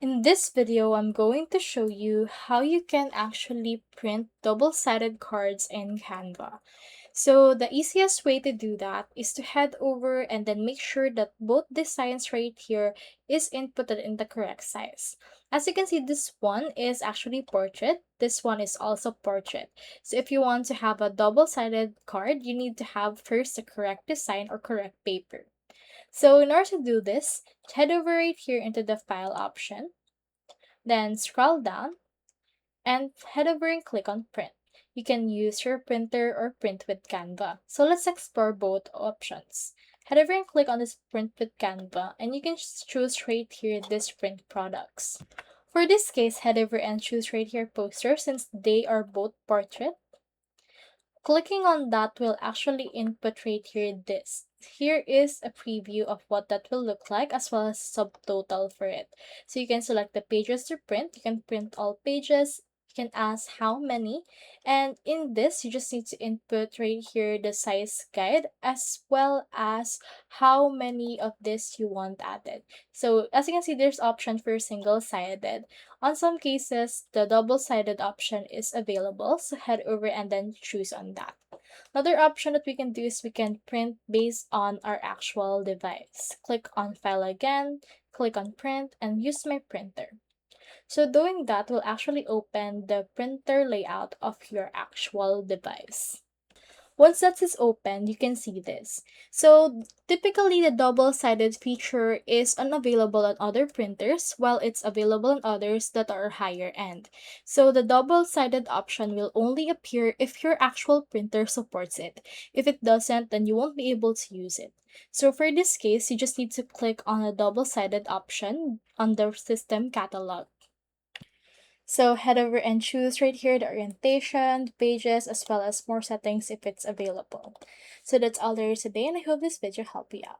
In this video, I'm going to show you how you can actually print double-sided cards in Canva. So the easiest way to do that is to head over and then make sure that both designs right here is inputted in the correct size. As you can see, this one is actually portrait. This one is also portrait. So if you want to have a double-sided card, you need to have first the correct design or correct paper. So in order to do this, head over right here into the file option. Then scroll down and head over and click on print. You can use your printer or print with Canva. So let's explore both options. Head over and click on this print with Canva and you can choose right here this print products. For this case, head over and choose right here poster since they are both portrait. Clicking on that will actually input right here this. Here is a preview of what that will look like as well as subtotal for it. So you can select the pages to print. You can print all pages. You can ask how many. And in this, you just need to input right here the size guide as well as how many of this you want added. So as you can see, there's option for single-sided. On some cases, the double-sided option is available, so head over and then choose on that. Another option that we can do is we can print based on our actual device. Click on File again, click on Print, and use my printer. So doing that will actually open the printer layout of your actual device. Once that is open, you can see this. So typically the double-sided feature is unavailable on other printers while it's available on others that are higher end. So the double-sided option will only appear if your actual printer supports it. If it doesn't, then you won't be able to use it. So for this case, you just need to click on a double-sided option on the system catalog. So head over and choose right here the orientation, the pages, as well as more settings if it's available. So that's all there is today, and I hope this video helped you out.